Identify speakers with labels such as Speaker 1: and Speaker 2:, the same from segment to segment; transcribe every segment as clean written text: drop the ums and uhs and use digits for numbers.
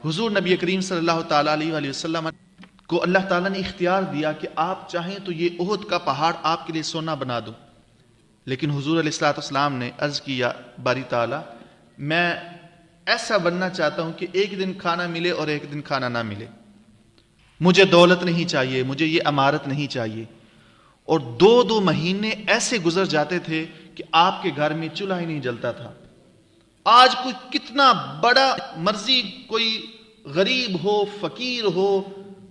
Speaker 1: حضور نبی کریم صلی اللہ تعالیٰ علیہ وآلہ وسلم کو اللہ تعالیٰ نے اختیار دیا کہ آپ چاہیں تو یہ احد کا پہاڑ آپ کے لیے سونا بنا دوں، لیکن حضور علیہ السلام نے عرض کیا باری تعالیٰ میں ایسا بننا چاہتا ہوں کہ ایک دن کھانا ملے اور ایک دن کھانا نہ ملے، مجھے دولت نہیں چاہیے، مجھے یہ امارت نہیں چاہیے۔ اور 2 مہینے ایسے گزر جاتے تھے کہ آپ کے گھر میں چولہا ہی نہیں جلتا تھا۔ آج کوئی کتنا بڑا مرضی کوئی غریب ہو، فقیر ہو،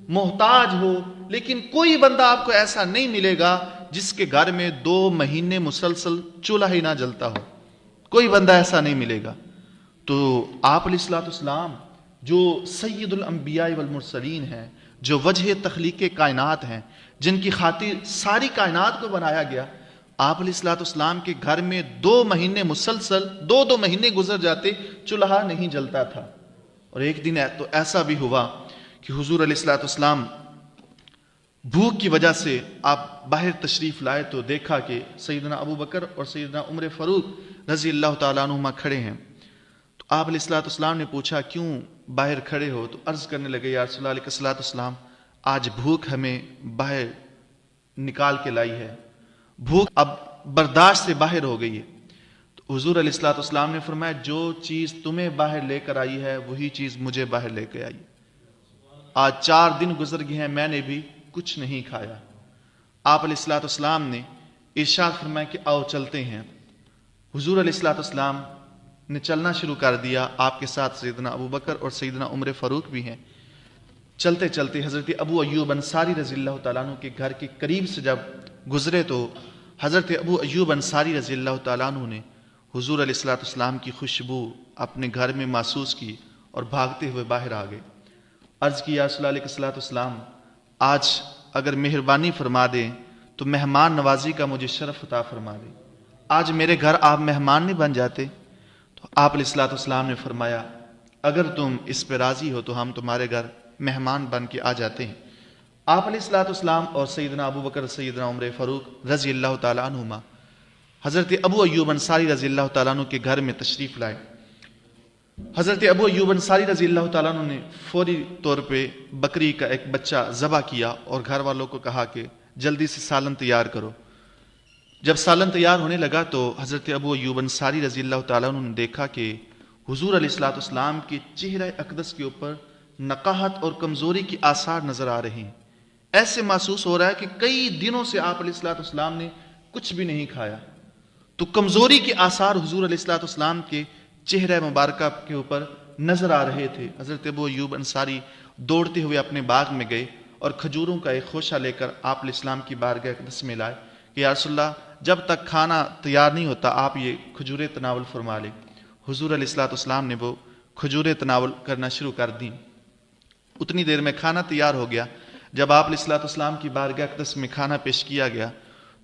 Speaker 1: محتاج ہو، لیکن کوئی بندہ آپ کو ایسا نہیں ملے گا جس کے گھر میں 2 مہینے مسلسل چولہا ہی نہ جلتا ہو، کوئی بندہ ایسا نہیں ملے گا۔ تو آپ علیہ السلام جو سید الانبیاء والمرسلین ہیں، جو وجہ تخلیق کائنات ہیں، جن کی خاطر ساری کائنات کو بنایا گیا، آپ علیہ السلام کے گھر میں 2 مہینے مسلسل 2 مہینے گزر جاتے چولہا نہیں جلتا تھا۔ اور ایک دن تو ایسا بھی ہوا کہ حضور علیہ السلام بھوک کی وجہ سے آپ باہر تشریف لائے تو دیکھا کہ سیدنا ابو بکر اور سیدنا عمر فاروق رضی اللہ تعالیٰ عنہما کھڑے ہیں۔ تو آپ علیہ السلام نے پوچھا کیوں باہر کھڑے ہو؟ تو عرض کرنے لگے یا رسول اللہ علیہ السلام آج بھوک ہمیں باہر نکال کے لائی ہے، بھوک اب برداشت سے باہر ہو گئی ہے۔ تو حضور علیہ السلام نے فرمایا جو چیز تمہیں باہر لے کر آئی ہے وہی چیز مجھے باہر لے کے آئی۔ آج 4 دن گزر گئے ہیں میں نے بھی کچھ نہیں کھایا۔ آپ علیہ السلام نے ارشاد فرمایا کہ آؤ چلتے ہیں۔ حضور علیہ السلام نے چلنا شروع کر دیا، آپ کے ساتھ سیدنا ابو بکر اور سیدنا عمر فاروق بھی ہیں۔ چلتے چلتے حضرت ابو ایوب انصاری رضی اللہ تعالیٰ عنہ کے گھر کے قریب سے جب گزرے تو حضرت ابو ایوب انصاری رضی اللہ تعالیٰ عنہ نے حضور علیہ السلام کی خوشبو اپنے گھر میں محسوس کی اور بھاگتے ہوئے باہر آ گئے۔ عرض کی یا رسول اللہ علیہ السلام آج اگر مہربانی فرما دیں تو مہمان نوازی کا مجھے شرف عطا فرما دیں، آج میرے گھر آپ مہمان نہیں بن جاتے؟ تو آپ علیہ السلام نے فرمایا اگر تم اس پہ راضی ہو تو ہم تمہارے گھر مہمان بن کے آ جاتے ہیں۔ آپ علیہ السلام اور سیدنا ابو بکر سیدنا عمر فاروق رضی اللہ تعالیٰ عنہما حضرت ابو ایوب انصاری رضی اللہ تعالیٰ عنہ کے گھر میں تشریف لائے۔ حضرت ابو ایوب انصاری رضی اللہ تعالیٰ عنہ نے فوری طور پہ بکری کا ایک بچہ ذبح کیا اور گھر والوں کو کہا کہ جلدی سے سالن تیار کرو۔ جب سالن تیار ہونے لگا تو حضرت ابو ایوب انصاری رضی اللہ تعالیٰ عنہ نے دیکھا کہ حضور علیہ السلام کے چہرہ اقدس کے اوپر نقاہت اور کمزوری کی آثار نظر آ رہے ہیں۔ ایسے محسوس ہو رہا ہے کہ کئی دنوں سے آپ علیہ السلام نے کچھ بھی نہیں کھایا، تو کمزوری کے آثار حضور علیہ السلام کے چہرہ مبارکہ کے اوپر نظر آ رہے تھے۔ حضرت ابو ایوب انصاری دوڑتے ہوئے اپنے باغ میں گئے اور کھجوروں کا ایک خوشہ لے کر آپ علیہ السلام کی بارگاہ اقدس میں لائے کہ یا رسول اللہ جب تک کھانا تیار نہیں ہوتا آپ یہ کھجوریں تناول فرما لیں۔ حضور علیہ السلام نے وہ کھجوریں تناول کرنا شروع کر دیں۔ اتنی دیر میں کھانا تیار ہو گیا۔ جب آپ علیہ السلام کی بارگاہ اقدس میں کھانا پیش کیا گیا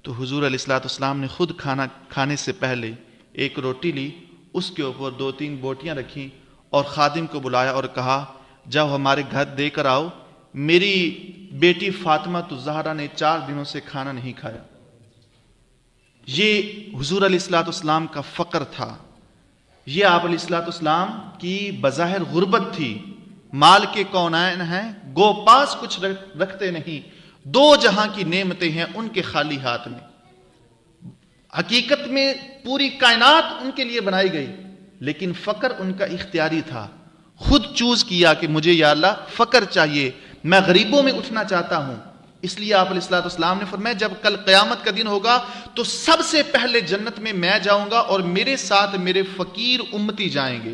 Speaker 1: تو حضور علیہ السلام نے خود کھانا کھانے سے پہلے ایک روٹی لی، اس کے اوپر 2-3 بوٹیاں رکھیں اور خادم کو بلایا اور کہا جب ہمارے گھر دے کر آؤ، میری بیٹی فاطمہ الزہرا نے 4 دنوں سے کھانا نہیں کھایا۔ یہ حضور علیہ السلام کا فقر تھا، یہ آپ علیہ السلام کی بظاہر غربت تھی۔ مال کے کونین ہیں گو پاس کچھ رکھتے نہیں، 2 جہاں کی نعمتیں ہیں ان کے خالی ہاتھ میں۔ حقیقت میں پوری کائنات ان کے لیے بنائی گئی، لیکن فقر ان کا اختیاری تھا۔ خود چوز کیا کہ مجھے یا اللہ فقر چاہیے، میں غریبوں میں اٹھنا چاہتا ہوں۔ اس لیے آپ علیہ السلام نے فرمایا جب کل قیامت کا دن ہوگا تو سب سے پہلے جنت میں جاؤں گا اور میرے ساتھ میرے فقیر امتی جائیں گے۔